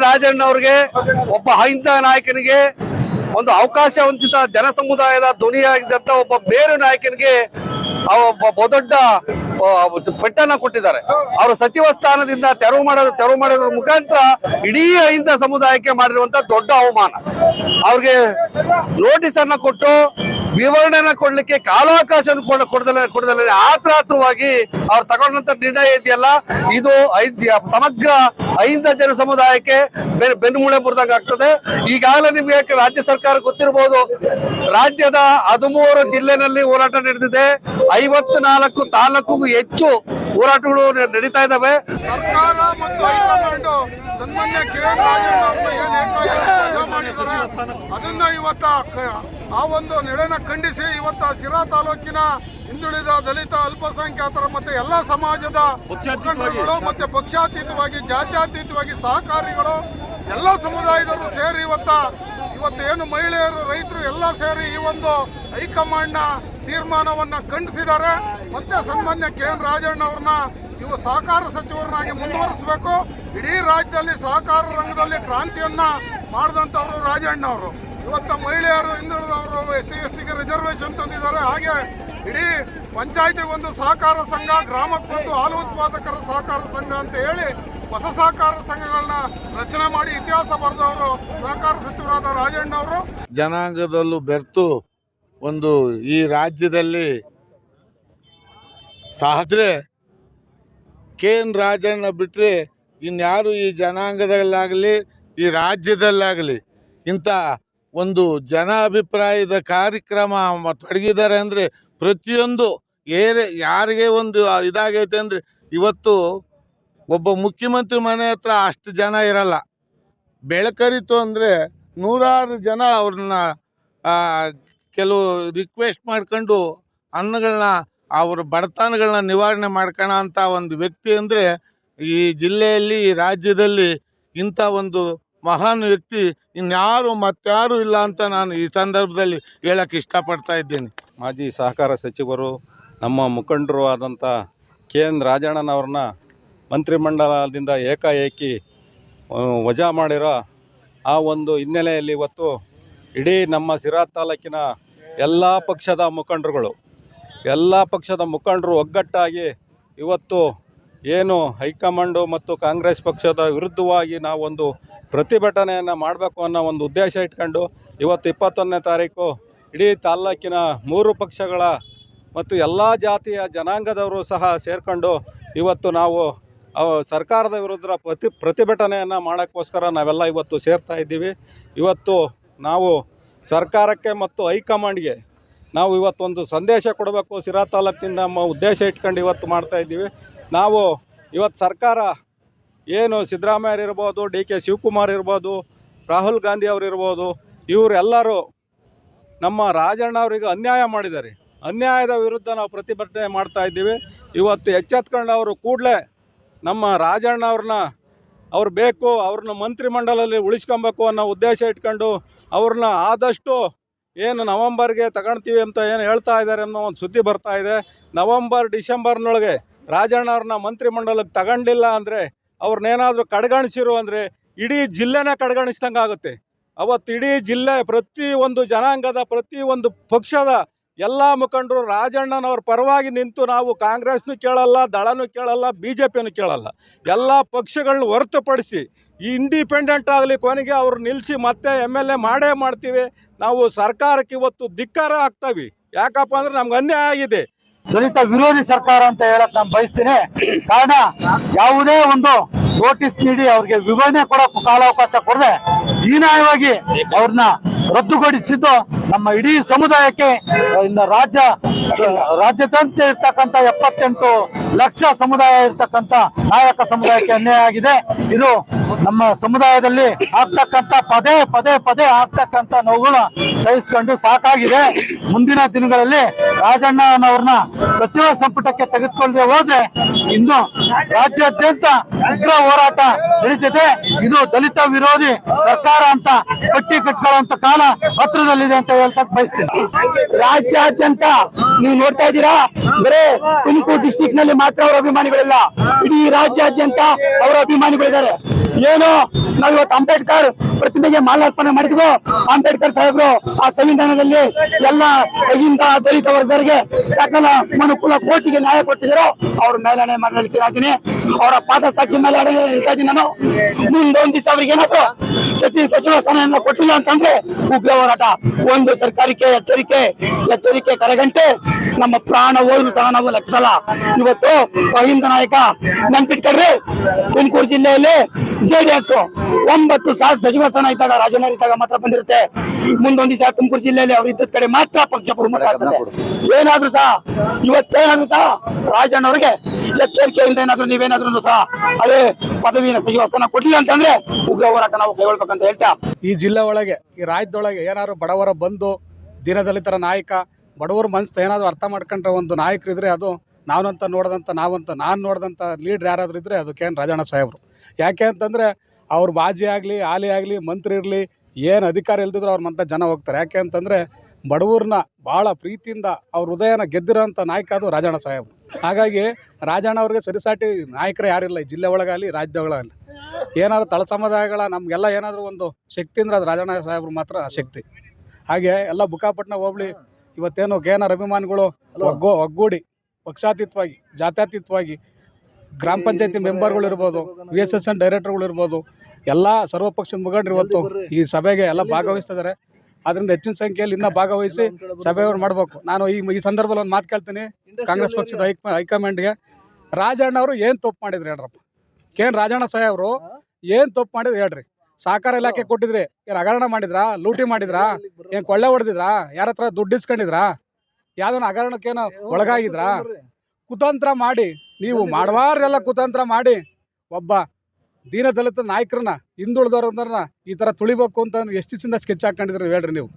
ರಾಜಣ್ಣ ಅವ್ರಿಗೆ, ಒಬ್ಬ ಅಹಿಂದ ನಾಯಕನಿಗೆ, ಒಂದು ಅವಕಾಶ ವಂಚಿತ ಜನ ಸಮುದಾಯದ ಧ್ವನಿಯಾಗಿದ್ದಂತ ಒಬ್ಬ ಬೇರೆ ನಾಯಕನಿಗೆ ಒಬ್ಬ ದೊಡ್ಡ ಪೆಟ್ಟನ್ನ ಕೊಟ್ಟಿದ್ದಾರೆ. ಅವರು ಸಚಿವ ಸ್ಥಾನದಿಂದ ತೆರವು ಮಾಡೋದ್ರ ಮುಖಾಂತರ ಇಡೀ ಅಹಿಂದ ಸಮುದಾಯಕ್ಕೆ ಮಾಡಿರುವಂತ ದೊಡ್ಡ ಅವಮಾನ. ಅವ್ರಿಗೆ ನೋಟಿಸ್ ಅನ್ನ ಕೊಟ್ಟು ವಿವರಣೆನ ಕೊಡ್ಲಿಕ್ಕೆ ಕಾಲಾವಕಾಶ ಕೊಡದಲ್ಲ ಆತುರವಾಗಿ ಅವ್ರು ತಗೊಂಡಂತ ನಿರ್ಣಯ ಇದೆಯಲ್ಲ, ಇದು ಸಮಗ್ರ ಅಹಿಂದ ಜನ ಸಮುದಾಯಕ್ಕೆ ಬೆನ್ನುಮೂಳೆ ಮುರಿದಂಗ ಆಗ್ತದೆ. ಈಗಾಗಲೇ ನಿಮ್ಗೆ ರಾಜ್ಯ ಸರ್ಕಾರ ಗೊತ್ತಿರಬಹುದು, ರಾಜ್ಯದ 13 ಜಿಲ್ಲೆನಲ್ಲಿ ಹೋರಾಟ ನಡೆದಿದೆ. 54 ತಾಲೂಕಿಗೂ ಹೆಚ್ಚು ಹೋರಾಟಗಳು ನಡೀತಾ ಇದ್ದಾವೆ. ಸರ್ಕಾರ ಮತ್ತು ಹೈಕಮಾಂಡ್ ಸನ್ಮಾನ್ಯ KN ರಾಜಣ್ಣ ಅವರು ಏನ್ ಮಾಡಿದ್ದಾರೆ ಅದನ್ನ ಇವತ್ತ ಆ ಒಂದು ನಡೆನ ಖಂಡಿಸಿ ಇವತ್ತ ಸಿರಾ ತಾಲೂಕಿನ ಹಿಂದುಳಿದ ದಲಿತ ಅಲ್ಪಸಂಖ್ಯಾತರ ಮತ್ತೆ ಎಲ್ಲ ಸಮಾಜದ ಮುಖಂಡರುಗಳು ಮತ್ತೆ ಪಕ್ಷಾತೀತವಾಗಿ ಜಾತ್ಯತೀತವಾಗಿ ಸಹಕಾರಿಗಳು ಎಲ್ಲ ಸಮುದಾಯದವರು ಸೇರಿ ಇವತ್ತೇನು ಮಹಿಳೆಯರು ರೈತರು ಎಲ್ಲ ಸೇರಿ ಈ ಒಂದು ಹೈಕಮಾಂಡ್ನ ತೀರ್ಮಾನವನ್ನ ಖಂಡಿಸಿದ್ದಾರೆ. ಮತ್ತೆ ಸನ್ಮಾನ್ಯ KN ರಾಜಣ್ಣ ಅವ್ರನ್ನ ಇವು ಸಹಕಾರ ಸಚಿವರನ್ನಾಗಿ ಮುಂದುವರಿಸಬೇಕು. ಇಡೀ ರಾಜ್ಯದಲ್ಲಿ ಸಹಕಾರ ರಂಗದಲ್ಲಿ ಕ್ರಾಂತಿಯನ್ನ ಮಾಡಿದಂಥವ್ರು ರಾಜಣ್ಣ ಅವರು. ಇವತ್ತು ಮಹಿಳೆಯರು ಹಿಂದುಳಿದವರು SC/ST ರಿಸರ್ವೇಶನ್ ತಂದಿದ್ದಾರೆ. ಹಾಗೆ ಇಡೀ ಪಂಚಾಯತಿಗೆ ಒಂದು ಸಹಕಾರ ಸಂಘ, ಗ್ರಾಮಕ್ಕೊಂದು ಹಾಲು ಉತ್ಪಾದಕರ ಸಹಕಾರ ಸಂಘ ಅಂತ ಹೇಳಿ ಹೊಸ ಸಹಕಾರ ಸಂಘಗಳನ್ನ ರಚನೆ ಮಾಡಿ ಇತಿಹಾಸ ಬರೆದವರು ಸಹಕಾರ ಸಚಿವರಾದ ರಾಜಣ್ಣ ಅವರು. ಜನಾಂಗದಲ್ಲೂ ಬೆರ್ತು ಒಂದು ಈ ರಾಜ್ಯದಲ್ಲಿ ಸಾದ್ರೆ KN ರಾಜಣ್ಣ ಬಿಟ್ಟರೆ ಇನ್ಯಾರು ಈ ಜನಾಂಗದಲ್ಲಾಗಲಿ ಈ ರಾಜ್ಯದಲ್ಲಾಗಲಿ ಇಂಥ ಒಂದು ಜನ ಅಭಿಪ್ರಾಯದ ಕಾರ್ಯಕ್ರಮ ತೊಡಗಿದ್ದಾರೆ ಅಂದರೆ ಪ್ರತಿಯೊಂದು ಯಾರಿಗೆ ಒಂದು ಇದಾಗೈತೆ ಅಂದರೆ ಇವತ್ತು ಒಬ್ಬ ಮುಖ್ಯಮಂತ್ರಿ ಮನೆ ಹತ್ರ ಅಷ್ಟು ಜನ ಇರಲ್ಲ. ಬೆಳಕರಿತು ಅಂದರೆ ನೂರಾರು ಜನ ಅವ್ರನ್ನ ಕೆಲವು ರಿಕ್ವೆಸ್ಟ್ ಮಾಡ್ಕೊಂಡು ಅನ್ನಗಳನ್ನ ಅವ್ರ ಬಡತನಗಳನ್ನ ನಿವಾರಣೆ ಮಾಡ್ಕೋಣ ಅಂತ ಒಂದು ವ್ಯಕ್ತಿ ಅಂದರೆ ಈ ಜಿಲ್ಲೆಯಲ್ಲಿ ಈ ರಾಜ್ಯದಲ್ಲಿ ಇಂಥ ಒಂದು ಮಹಾನ್ ವ್ಯಕ್ತಿ ಇನ್ಯಾರು ಮತ್ತಾರು ಇಲ್ಲ ಅಂತ ನಾನು ಈ ಸಂದರ್ಭದಲ್ಲಿ ಹೇಳಕ್ಕೆ ಇಷ್ಟಪಡ್ತಾ ಇದ್ದೀನಿ. ಮಾಜಿ ಸಹಕಾರ ಸಚಿವರು ನಮ್ಮ ಮುಖಂಡರು ಆದಂಥ KN ರಾಜಣ್ಣನವ್ರನ್ನ ಮಂತ್ರಿಮಂಡಲದಿಂದ ಏಕಾಏಕಿ ವಜಾ ಮಾಡಿರೋ ಆ ಒಂದು ಹಿನ್ನೆಲೆಯಲ್ಲಿ ಇವತ್ತು ಇಡೀ ನಮ್ಮ ಸಿರಾ ತಾಲೂಕಿನ ಎಲ್ಲ ಪಕ್ಷದ ಮುಖಂಡರು ಒಗ್ಗಟ್ಟಾಗಿ ಇವತ್ತು ಏನು ಹೈಕಮಾಂಡು ಮತ್ತು ಕಾಂಗ್ರೆಸ್ ಪಕ್ಷದ ವಿರುದ್ಧವಾಗಿ ನಾವೊಂದು ಪ್ರತಿಭಟನೆಯನ್ನು ಮಾಡಬೇಕು ಅನ್ನೋ ಒಂದು ಉದ್ದೇಶ ಇಟ್ಕೊಂಡು ಇವತ್ತು 21ನೇ ತಾರೀಕು ಇಡೀ ತಾಲ್ಲೂಕಿನ 3 ಪಕ್ಷಗಳ ಮತ್ತು ಎಲ್ಲ ಜಾತಿಯ ಜನಾಂಗದವರು ಸಹ ಸೇರಿಕೊಂಡು ಇವತ್ತು ನಾವು ಸರ್ಕಾರದ ವಿರುದ್ಧ ಪ್ರತಿಭಟನೆಯನ್ನು ಮಾಡೋಕ್ಕೋಸ್ಕರ ನಾವೆಲ್ಲ ಇವತ್ತು ಸೇರ್ತಾ ಇದ್ದೀವಿ. ಇವತ್ತು ನಾವು ಸರ್ಕಾರಕ್ಕೆ ಮತ್ತು ಹೈಕಮಾಂಡ್ಗೆ ನಾವು ಇವತ್ತೊಂದು ಸಂದೇಶ ಕೊಡಬೇಕು ಸಿರಾ ತಾಲೂಕಿನಿಂದ ನಮ್ಮ ಉದ್ದೇಶ ಇಟ್ಕೊಂಡು ಇವತ್ತು ಮಾಡ್ತಾಯಿದ್ದೀವಿ. ನಾವು ಇವತ್ತು ಸರ್ಕಾರ ಏನು ಸಿದ್ದರಾಮಯ್ಯ ಇರ್ಬೋದು, DK ಶಿವಕುಮಾರ್ ಇರ್ಬೋದು, ರಾಹುಲ್ ಗಾಂಧಿ ಅವರು ಇರ್ಬೋದು, ಇವರೆಲ್ಲರೂ ನಮ್ಮ ರಾಜಣ್ಣ ಅವರಿಗೆ ಅನ್ಯಾಯ ಮಾಡಿದ್ದಾರೆ. ಅನ್ಯಾಯದ ವಿರುದ್ಧ ನಾವು ಪ್ರತಿಭಟನೆ ಮಾಡ್ತಾಯಿದ್ದೀವಿ. ಇವತ್ತು ಎಚ್ಚೆತ್ಕೊಂಡು ಅವರು ಕೂಡಲೇ ನಮ್ಮ ರಾಜಣ್ಣ ಅವ್ರು ಬೇಕು, ಅವ್ರನ್ನ ಮಂತ್ರಿಮಂಡಲದಲ್ಲಿ ಉಳಿಸ್ಕೊಬೇಕು ಅನ್ನೋ ಉದ್ದೇಶ ಇಟ್ಕೊಂಡು ಅವ್ರನ್ನ ಆದಷ್ಟು ಏನು ನವಂಬರ್ಗೆ ತಗೊಳ್ತೀವಿ ಅಂತ ಏನು ಹೇಳ್ತಾ ಇದ್ದಾರೆ ಅನ್ನೋ ಒಂದು ಸುದ್ದಿ ಬರ್ತಾ ಇದೆ. ನವಂಬರ್ ಡಿಸೆಂಬರ್ನೊಳಗೆ ರಾಜಣ್ಣ ಅವ್ರನ್ನ ಮಂತ್ರಿಮಂಡಲಕ್ಕೆ ತಗೊಂಡಿಲ್ಲ ಅಂದರೆ ಅವ್ರನ್ನೇನಾದರೂ ಕಡೆಗಣಿಸಿರು ಅಂದರೆ ಇಡೀ ಜಿಲ್ಲೆನೇ ಕಡೆಗಣಿಸ್ದಂಗೆ ಆಗುತ್ತೆ. ಅವತ್ತು ಇಡೀ ಜಿಲ್ಲೆ ಪ್ರತಿಯೊಂದು ಜನಾಂಗದ ಪ್ರತಿಯೊಂದು ಪಕ್ಷದ ಎಲ್ಲ ಮುಖಂಡರು ರಾಜಣ್ಣನವ್ರ ಪರವಾಗಿ ನಿಂತು ನಾವು ಕಾಂಗ್ರೆಸ್ನೂ ಕೇಳಲ್ಲ, ದಳನೂ ಕೇಳಲ್ಲ, BJPನೂ ಕೇಳಲ್ಲ, ಎಲ್ಲ ಪಕ್ಷಗಳನ್ನ ಹೊರತುಪಡಿಸಿ ಇಂಡಿಪೆಂಡೆಂಟ್ ಆಗಲಿ ಕೊನೆಗೆ ಅವ್ರು ನಿಲ್ಲಿಸಿ ಮತ್ತೆ MLA ಮಾಡೇ ಮಾಡ್ತೀವಿ. ನಾವು ಸರ್ಕಾರಕ್ಕೆ ಇವತ್ತು ಧಿಕ್ಕಾರ ಆಗ್ತೀವಿ. ಯಾಕಪ್ಪ ಅಂದ್ರೆ ನಮ್ಗೆ ಅನ್ಯಾಯ ಆಗಿದೆ. ದಲಿತ ವಿರೋಧಿ ಸರ್ಕಾರ ಅಂತ ಹೇಳಕ್ ನಾನು ಬಯಸ್ತೀನಿ. ಕಾರಣ ಯಾವುದೇ ಒಂದು ನೋಟಿಸ್ ನೀಡಿ ಅವ್ರಿಗೆ ವಿವರಣೆ ಕೊಡೋಕ್ಕೂ ಕಾಲಾವಕಾಶ ಕೊಡದೆ ಹೀನಾಯವಾಗಿ ಅವ್ರನ್ನ ರದ್ದುಗೊಳಿಸಿದ್ದು ನಮ್ಮ ಇಡೀ ಸಮುದಾಯಕ್ಕೆ, ಇನ್ನು ರಾಜ್ಯಾದ್ಯಂತ ಇರ್ತಕ್ಕಂಥ 78 ಲಕ್ಷ ಸಮುದಾಯ ಇರ್ತಕ್ಕಂಥ ನಾಯಕ ಸಮುದಾಯಕ್ಕೆ ಅನ್ಯಾಯ ಆಗಿದೆ. ಇದು ನಮ್ಮ ಸಮುದಾಯದಲ್ಲಿ ಆಗ್ತಕ್ಕಂಥ ಪದೇ ಆಗ್ತಕ್ಕಂಥ ನೋವುಗಳ ಸಹಿಸ್ಕೊಂಡು ಸಾಕಾಗಿದೆ. ಮುಂದಿನ ದಿನಗಳಲ್ಲಿ ರಾಜಣ್ಣನವ್ರನ್ನ ಸಚಿವ ಸಂಪುಟಕ್ಕೆ ತೆಗೆದುಕೊಳ್ಳದೆ ಹೋದ್ರೆ ಇನ್ನು ರಾಜ್ಯಾದ್ಯಂತ ಉಗ್ರ ಹೋರಾಟ ನಡೀತಿದೆ. ಇದು ದಲಿತ ವಿರೋಧಿ ಸರ್ಕಾರ ಅಂತ ಕಟ್ಟಿ ಕಟ್ಕೊಳ್ಳುವಂತ ಕಾಲ ಹತ್ರದಲ್ಲಿದೆ ಅಂತ ಹೇಳ್ತಕ್ ಬಯಸ್ತೀನಿ. ರಾಜ್ಯಾದ್ಯಂತ ನೀವು ನೋಡ್ತಾ ಇದ್ದೀರಾ, ಬರೇ ತುಮಕೂರು ಡಿಸ್ಟಿಕ್ ನಲ್ಲಿ ಮಾತ್ರ ಅವರ ಅಭಿಮಾನಿಗಳಿಲ್ಲ, ಇಡೀ ರಾಜ್ಯಾದ್ಯಂತ ಅವರ ಅಭಿಮಾನಿಗಳಿದ್ದಾರೆ. ಏನು ನಾವು ಇವತ್ತು ಅಂಬೇಡ್ಕರ್ ಪ್ರತಿಮೆಗೆ ಮಾಲಾರ್ಪಣೆ ಮಾಡಿದ್ವು. ಅಂಬೇಡ್ಕರ್ ಸಾಹೇಬ್ರು ಆ ಸಂವಿಧಾನದಲ್ಲಿ ಎಲ್ಲ ಹಿಂದ ದಲಿತ ವರ್ಗರಿಗೆ ಸಕಲ ಮನುಕುಲ ಕೋಟಿಗೆ ನ್ಯಾಯ ಕೊಟ್ಟಿದ್ರು. ಅವ್ರ ಮೇಲನೆ ಮಾಡಿ ಹೇಳ್ತಾ ಇದ್ದೀನಿ, ಅವರ ಪಾದ ಸಾಕ್ಷಿ ಮೇಲೆ ಹೇಳ್ತಾ ಇದ್ದೀನಿ ನಾನು. ಮುಂದೊಂದ್ ದಿವಸ ಅವ್ರಿಗೆ ಏನಾದ್ರು ಸಚಿವ ಸ್ಥಾನ ಕೊಟ್ಟಿಲ್ಲ ಅಂತಂದ್ರೆ ಉಗ್ರ ಹೋರಾಟ. ಒಂದು ಸರ್ಕಾರಕ್ಕೆ ಎಚ್ಚರಿಕೆ ಕರೆಗಂಟೆ. ನಮ್ಮ ಪ್ರಾಣ ಹೋದ್ರು ಸಹ ನಾವು ಲಕ್ಷಲ್ಲ. ಇವತ್ತು ಅಹಿಂದ ನಾಯಕ ನೆನ್ಪಿಟ್ಕೊಡ್ರಿ, ತುಮಕೂರು ಜಿಲ್ಲೆಯಲ್ಲಿ JDS 9 ಸಚಿವ ಸ್ಥಾನ ಇದ್ದಾಗ ರಾಜೀನಾಮೆ ಇದ್ದಾಗ ಮಾತ್ರ ಬಂದಿರುತ್ತೆ. ಮುಂದೊಂದ್ ದಿವಸ ತುಮಕೂರು ಜಿಲ್ಲೆಯಲ್ಲಿ ಅವ್ರು ಇದ್ದದ ಕಡೆ ಮಾತ್ರ ಪಕ್ಷ ಬಹುಮತ ಆಗ್ತದೆ. ಏನಾದ್ರು ಸಹ ಇವತ್ತೇನಾದ್ರು ಸಹ ರಾಜಣ್ಣ ಅವ್ರಿಗೆ ಎಚ್ಚರಿಕೆಯಿಂದ ಏನಾದ್ರು ನೀವೇನಾದ್ರೂ ಸಹ ಅದೇ ಪದವಿನ ಸಚಿವ ಸ್ಥಾನ ಕೊಡ್ಲಿಲ್ಲ ಅಂತಂದ್ರೆ ಉಗ್ರ ಹೋರಾಟ ನಾವು ಕೈಗೊಳ್ಬೇಕಂತ ಹೇಳ್ತಾ, ಈ ಜಿಲ್ಲೆ ಒಳಗೆ ಈ ರಾಜ್ಯದೊಳಗೆ ಏನಾದ್ರು ಬಡವರ ಬಂಧು, ದೀನದಲಿತರ ನಾಯಕ, ಬಡವರ ಮನಸ್ಸು ಏನಾದ್ರು ಅರ್ಥ ಮಾಡ್ಕೊಂಡ್ರೆ ಒಂದು ನಾಯಕರು ಇದ್ರೆ ಅದು ನಾನು ನೋಡಿದಂಥ ಲೀಡ್ರ್ ಯಾರಾದರೂ ಇದ್ರೆ ಅದು KN ರಾಜಣ್ಣ ಸಾಹೇಬರು. ಯಾಕೆ ಅಂತಂದರೆ ಅವ್ರು ಬಾಜಿ ಆಗಲಿ, ಆಲಿ ಆಗಲಿ, ಮಂತ್ರಿ ಇರಲಿ, ಏನು ಅಧಿಕಾರ ಇಲ್ದಿದ್ರು ಅವ್ರ ಮಂತ ಜನ ಹೋಗ್ತಾರೆ. ಯಾಕೆ ಅಂತಂದರೆ ಬಡವ್ರನ್ನ ಭಾಳ ಪ್ರೀತಿಯಿಂದ ಅವ್ರ ಹೃದಯನ ಗೆದ್ದಿರೋಂಥ ನಾಯಕ ಅದು ರಾಜಣ್ಣ ಸಾಹೇಬರು. ಹಾಗಾಗಿ ರಾಜಣ್ಣ ಅವ್ರಿಗೆ ಸರಿಸಾಟಿ ನಾಯಕರೇ ಯಾರಿಲ್ಲ ಈ ಜಿಲ್ಲೆ ಒಳಗಾಗಲಿ ರಾಜ್ಯ ಒಳಗಾಗಲಿ. ಏನಾದರೂ ತಳ ಸಮುದಾಯಗಳ ನಮಗೆಲ್ಲ ಏನಾದರೂ ಒಂದು ಶಕ್ತಿ ಅಂದ್ರೆ ಅದು ರಾಜಣ್ಣ ಸಾಹೇಬರು ಮಾತ್ರ ಶಕ್ತಿ. ಹಾಗೆ ಎಲ್ಲ ಬುಕ್ಕಾಪಟ್ಟಣ ಹೋಬಳಿ ಇವತ್ತೇನು KNR ಅಭಿಮಾನಿಗಳು ಒಗ್ಗೂಡಿ ಪಕ್ಷಾತೀತವಾಗಿ, ಜಾತ್ಯತೀತವಾಗಿ ಗ್ರಾಮ ಪಂಚಾಯತಿ ಮೆಂಬರ್ಗಳು ಇರ್ಬೋದು, VSSN ಡೈರೆಕ್ಟರ್ಗಳು ಇರ್ಬೋದು, ಎಲ್ಲ ಸರ್ವಪಕ್ಷದ ಮುಖಂಡರು ಇವತ್ತು ಈ ಸಭೆಗೆ ಎಲ್ಲ ಭಾಗವಹಿಸ್ತಿದ್ದಾರೆ. ಅದರಿಂದ ಹೆಚ್ಚಿನ ಸಂಖ್ಯೆಯಲ್ಲಿ ಇನ್ನೂ ಭಾಗವಹಿಸಿ ಸಭೆಯವ್ರು ಮಾಡಬೇಕು. ನಾನು ಈ ಸಂದರ್ಭದಲ್ಲಿ ಒಂದು ಮಾತು ಕೇಳ್ತೀನಿ ಕಾಂಗ್ರೆಸ್ ಪಕ್ಷದ ಹೈಕಮಾಂಡ್ಗೆ. ರಾಜಣ್ಣ ಅವರು ಏನು ತಪ್ಪು ಮಾಡಿದ್ರಿ ಹೇಳ್ರಪ್ಪ. KN ರಾಜಣ್ಣ ಸಾಹೇಬರು ಏನು ತಪ್ಪು ಮಾಡಿದ್ರು ಹೇಳ್ರಿ. ಸಹಕಾರ ಇಲಾಖೆ ಕೊಟ್ಟಿದ್ರಿ, ಏನು ಹಗರಣ ಮಾಡಿದ್ರಾ, ಲೂಟಿ ಮಾಡಿದ್ರಾ, ಏನು ಕೊಳ್ಳೆ ಹೊಡೆದಿದ್ರಾ, ಯಾರ ಹತ್ರ ದುಡ್ಡು ಇಸ್ಕೊಂಡಿದ್ರಾ, ಯಾವ್ದನ್ನ ಹಗರಣಕ್ಕೇನೋ ಒಳಗಾಗಿದ್ರಾ? ಕುತಂತ್ರ ಮಾಡಿ ನೀವು ಮಾಡವಾರೆಲ್ಲ ಕುತಂತ್ರ ಮಾಡಿ ಒಬ್ಬ ದೀನದಲಿತ ನಾಯಕರನ್ನ, ಹಿಂದುಳಿದವ್ರನ್ನ ಈ ಥರ ತುಳಿಬೇಕು ಅಂತ ಎಷ್ಟು ದಿವಸದಿಂದ ಸ್ಕೆಚ್ ಹಾಕೊಂಡಿದ್ರಿ ಹೇಳ್ರಿ ನೀವು.